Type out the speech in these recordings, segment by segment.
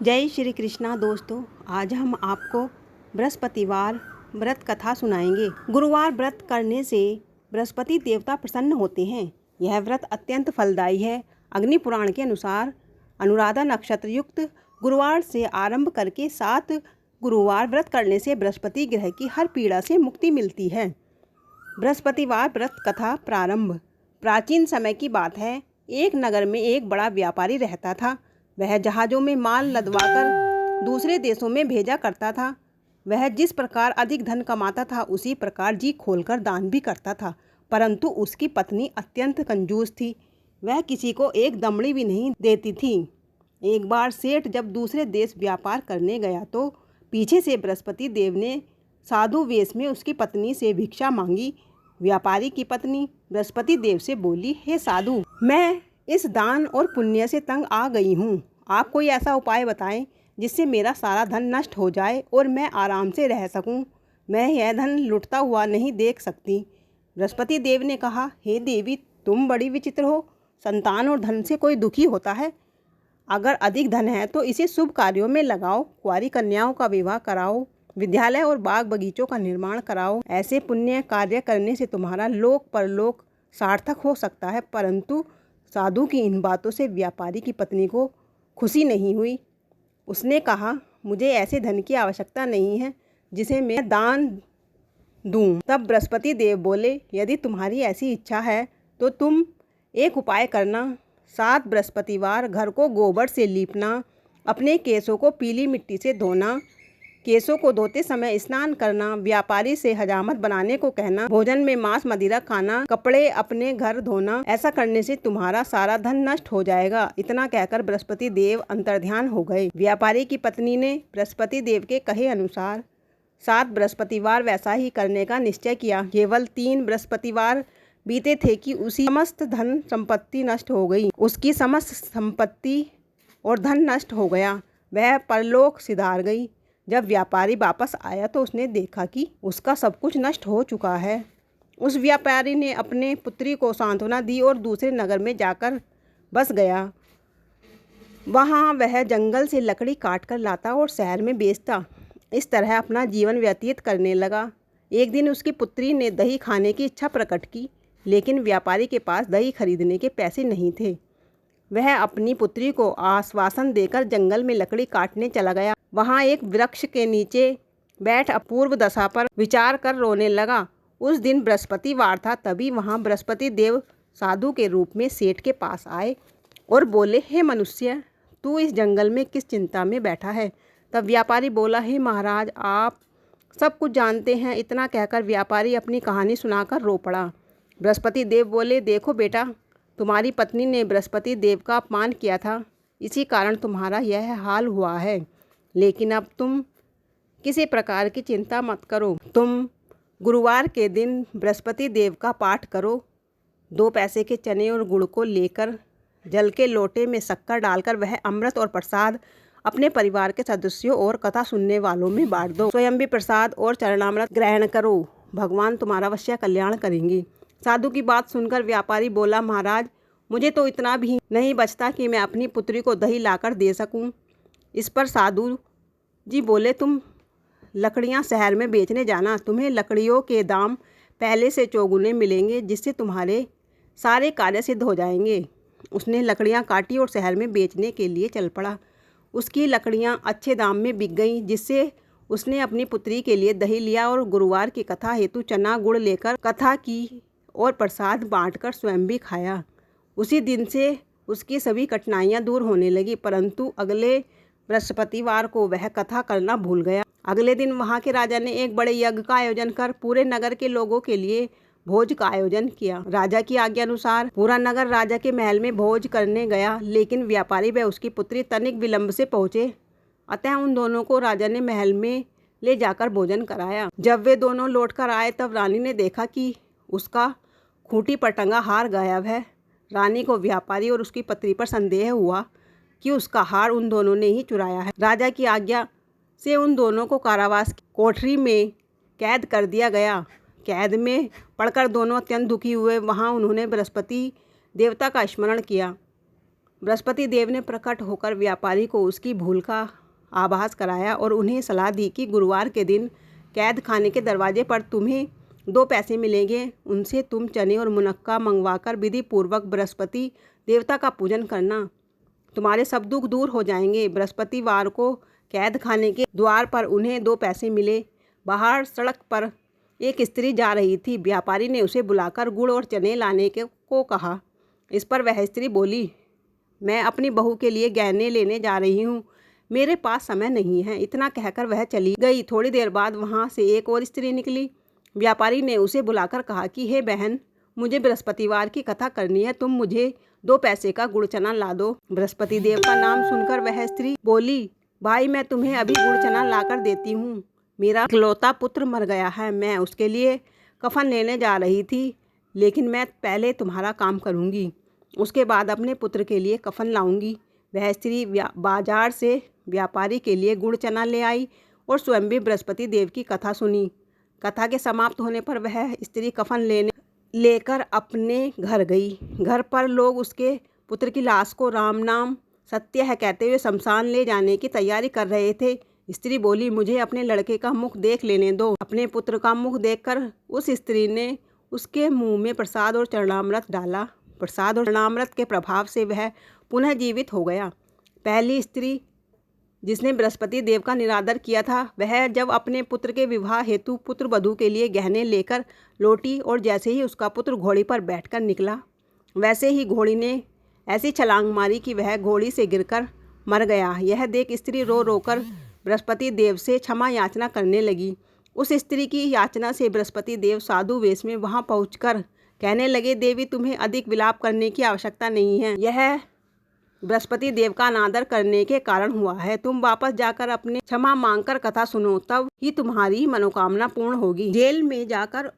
जय श्री कृष्णा दोस्तों, आज हम आपको बृहस्पतिवार व्रत कथा सुनाएंगे। गुरुवार व्रत करने से बृहस्पति देवता प्रसन्न होते हैं। यह व्रत अत्यंत फलदायी है। अग्नि पुराण के अनुसार अनुराधा नक्षत्र युक्त गुरुवार से आरंभ करके 7 गुरुवार व्रत करने से बृहस्पति ग्रह की हर पीड़ा से मुक्ति मिलती है। बृहस्पतिवार व्रत कथा प्रारंभ। प्राचीन समय की बात है। एक नगर में एक बड़ा व्यापारी रहता था। वह जहाज़ों में माल लदवाकर दूसरे देशों में भेजा करता था। वह जिस प्रकार अधिक धन कमाता था उसी प्रकार जी खोलकर दान भी करता था, परंतु उसकी पत्नी अत्यंत कंजूस थी। वह किसी को एक दमड़ी भी नहीं देती थी। एक बार सेठ जब दूसरे देश व्यापार करने गया तो पीछे से बृहस्पति देव ने साधु वेश में उसकी पत्नी से भिक्षा मांगी। व्यापारी की पत्नी बृहस्पति देव से बोली, हे साधु, मैं इस दान और पुण्य से तंग आ गई हूँ। आप कोई ऐसा उपाय बताएं जिससे मेरा सारा धन नष्ट हो जाए और मैं आराम से रह सकूं। मैं यह धन लुटता हुआ नहीं देख सकती। बृहस्पति देव ने कहा, हे देवी, तुम बड़ी विचित्र हो। संतान और धन से कोई दुखी होता है? अगर अधिक धन है तो इसे शुभ कार्यों में लगाओ। कुंवारी कन्याओं का विवाह कराओ, विद्यालय और बाग बगीचों का निर्माण कराओ। ऐसे पुण्य कार्य करने से तुम्हारा लोक परलोक सार्थक हो सकता है। परंतु साधु की इन बातों से व्यापारी की पत्नी को खुशी नहीं हुई। उसने कहा, मुझे ऐसे धन की आवश्यकता नहीं है जिसे मैं दान दूं। तब बृहस्पति देव बोले, यदि तुम्हारी ऐसी इच्छा है तो तुम एक उपाय करना। 7 बृहस्पतिवार घर को गोबर से लीपना, अपने केसों को पीली मिट्टी से धोना, केसों को धोते समय स्नान करना, व्यापारी से हजामत बनाने को कहना, भोजन में मांस मदिरा खाना, कपड़े अपने घर धोना। ऐसा करने से तुम्हारा सारा धन नष्ट हो जाएगा। इतना कहकर बृहस्पति देव अंतर्ध्यान हो गए। व्यापारी की पत्नी ने बृहस्पति देव के कहे अनुसार 7 बृहस्पतिवार वैसा ही करने का निश्चय किया। केवल 3 बृहस्पतिवार बीते थे कि उसकी समस्त धन संपत्ति नष्ट हो गई। उसकी समस्त संपत्ति और धन नष्ट हो गया। वह परलोक सिधार गई। जब व्यापारी वापस आया तो उसने देखा कि उसका सब कुछ नष्ट हो चुका है। उस व्यापारी ने अपने पुत्री को सांत्वना दी और दूसरे नगर में जाकर बस गया। वहाँ वह जंगल से लकड़ी काट कर लाता और शहर में बेचता। इस तरह अपना जीवन व्यतीत करने लगा। एक दिन उसकी पुत्री ने दही खाने की इच्छा प्रकट की, लेकिन व्यापारी के पास दही खरीदने के पैसे नहीं थे। वह अपनी पुत्री को आश्वासन देकर जंगल में लकड़ी काटने चला गया। वहाँ एक वृक्ष के नीचे बैठ अपूर्व दशा पर विचार कर रोने लगा। उस दिन बृहस्पतिवार था। तभी वहाँ बृहस्पति देव साधु के रूप में सेठ के पास आए और बोले, हे मनुष्य, तू इस जंगल में किस चिंता में बैठा है? तब व्यापारी बोला, हे महाराज, आप सब कुछ जानते हैं। इतना कहकर व्यापारी अपनी कहानी सुनाकर रो पड़ा। बृहस्पति देव बोले, देखो बेटा, तुम्हारी पत्नी ने बृहस्पति देव का अपमान किया था, इसी कारण तुम्हारा यह हाल हुआ है। लेकिन अब तुम किसी प्रकार की चिंता मत करो। तुम गुरुवार के दिन बृहस्पति देव का पाठ करो। 2 पैसे के चने और गुड़ को लेकर जल के लोटे में शक्कर डालकर वह अमृत और प्रसाद अपने परिवार के सदस्यों और कथा सुनने वालों में बांट दो। स्वयं भी प्रसाद और चरणामृत ग्रहण करो। भगवान तुम्हारा अवश्य कल्याण करेंगे। साधु की बात सुनकर व्यापारी बोला, महाराज, मुझे तो इतना भी नहीं बचता कि मैं अपनी पुत्री को दही लाकर दे सकूं। इस पर साधु जी बोले, तुम लकड़ियां शहर में बेचने जाना। तुम्हें लकड़ियों के दाम पहले से चौगुने मिलेंगे, जिससे तुम्हारे सारे कार्य सिद्ध हो जाएंगे। उसने लकड़ियां काटी और शहर में बेचने के लिए चल पड़ा। उसकी लकड़ियां अच्छे दाम में बिक गईं, जिससे उसने अपनी पुत्री के लिए दही लिया और गुरुवार की कथा हेतु चना गुड़ लेकर कथा की और प्रसाद बांटकर स्वयं भी खाया। उसी दिन से उसकी सभी कठिनाइयां दूर होने लगी। परंतु अगले बृहस्पतिवार को वह कथा करना भूल गया। अगले दिन वहां के राजा ने एक बड़े यज्ञ का आयोजन कर पूरे नगर के लोगों के लिए भोज का आयोजन किया। राजा की आज्ञा अनुसार पूरा नगर राजा के महल में भोज करने गया, लेकिन व्यापारी व उसकी पुत्री तनिक विलंब से पहुंचे। अतः उन दोनों को राजा ने महल में ले जाकर भोजन कराया। जब वे दोनों लौट कर आए तब रानी ने देखा कि उसका खूंटी पर टंगा हार गायब है। रानी को व्यापारी और उसकी पत्नी पर संदेह हुआ कि उसका हार उन दोनों ने ही चुराया है। राजा की आज्ञा से उन दोनों को कारावास की कोठरी में कैद कर दिया गया। कैद में पड़कर दोनों अत्यंत दुखी हुए। वहाँ उन्होंने बृहस्पति देवता का स्मरण किया। बृहस्पति देव ने प्रकट होकर व्यापारी को उसकी भूल का आभास कराया और उन्हें सलाह दी कि गुरुवार के दिन कैद खाने के दरवाजे पर तुम्हें 2 पैसे मिलेंगे। उनसे तुम चने और मुनक्का मंगवाकर विधि पूर्वक बृहस्पति देवता का पूजन करना। तुम्हारे सब दुख दूर हो जाएंगे। बृहस्पतिवार को कैद खाने के द्वार पर उन्हें 2 पैसे मिले। बाहर सड़क पर एक स्त्री जा रही थी। व्यापारी ने उसे बुलाकर गुड़ और चने लाने को कहा। इस पर वह स्त्री बोली, मैं अपनी बहू के लिए गहने लेने जा रही हूँ, मेरे पास समय नहीं है। इतना कहकर वह चली गई। थोड़ी देर बाद वहाँ से एक और स्त्री निकली। व्यापारी ने उसे बुलाकर कहा कि हे बहन, मुझे बृहस्पतिवार की कथा करनी है, तुम मुझे 2 पैसे का गुड़ चना ला दो। बृहस्पति देव का नाम सुनकर वह स्त्री बोली, भाई मैं तुम्हें अभी गुड़ चना लाकर देती हूँ। मेरा इकलौता पुत्र मर गया है, मैं उसके लिए कफन लेने जा रही थी, लेकिन मैं पहले तुम्हारा काम करूँगी, उसके बाद अपने पुत्र के लिए कफन लाऊंगी। वह स्त्री बाजार से व्यापारी के लिए गुड़ चना ले आई और स्वयं भी बृहस्पति देव की कथा सुनी। कथा के समाप्त होने पर वह स्त्री कफन लेकर अपने घर गई। घर पर लोग उसके पुत्र की लाश को राम नाम सत्य है कहते हुए शमशान ले जाने की तैयारी कर रहे थे। स्त्री बोली, मुझे अपने लड़के का मुख देख लेने दो। अपने पुत्र का मुख देखकर उस स्त्री ने उसके मुंह में प्रसाद और चरणामृत डाला। प्रसाद और चरणामृत के प्रभाव से वह पुनः जीवित हो गया। पहली स्त्री जिसने बृहस्पति देव का निरादर किया था, वह जब अपने पुत्र के विवाह हेतु पुत्र वधू के लिए गहने लेकर लौटी और जैसे ही उसका पुत्र घोड़ी पर बैठकर निकला, वैसे ही घोड़ी ने ऐसी छलांग मारी कि वह घोड़ी से गिरकर मर गया। यह देख स्त्री रो रोकर बृहस्पति देव से क्षमा याचना करने लगी। उस स्त्री की याचना से बृहस्पति देव साधु वेश में वहां पहुंचकर कहने लगे, देवी तुम्हें अधिक विलाप करने की आवश्यकता नहीं है, यह बृहस्पति देव का अनादर करने के कारण हुआ है। तुम वापस जाकर अपने क्षमा मांगकर कथा सुनो, तब ही तुम्हारी मनोकामना पूर्ण होगी। जेल में जाकर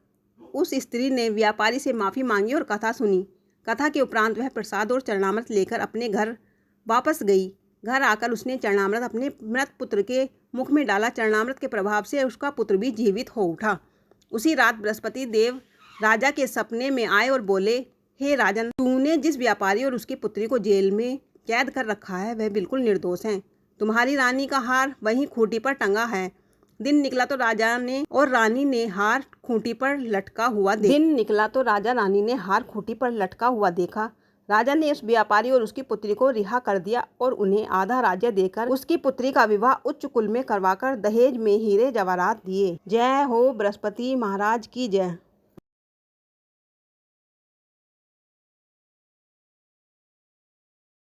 उस स्त्री ने व्यापारी से माफ़ी मांगी और कथा सुनी। कथा के उपरांत वह प्रसाद और चरणामृत लेकर अपने घर वापस गई। घर आकर उसने चरणामृत अपने मृत पुत्र के मुख में डाला। चरणामृत के प्रभाव से उसका पुत्र भी जीवित हो उठा। उसी रात बृहस्पति देव राजा के सपने में आए और बोले, हे राजन, तूने जिस व्यापारी और उसकी पुत्री को जेल में कैद कर रखा है वह बिल्कुल निर्दोष हैं। तुम्हारी रानी का हार वहीं खूंटी पर टंगा है। दिन निकला तो राजा ने और रानी ने हार खूंटी पर लटका हुआ देखा। राजा ने उस व्यापारी और उसकी पुत्री को रिहा कर दिया और उन्हें आधा राज्य देकर उसकी पुत्री का विवाह उच्च कुल में करवाकर दहेज में हीरे जवाहरात दिए। जय हो बृहस्पति महाराज की जय।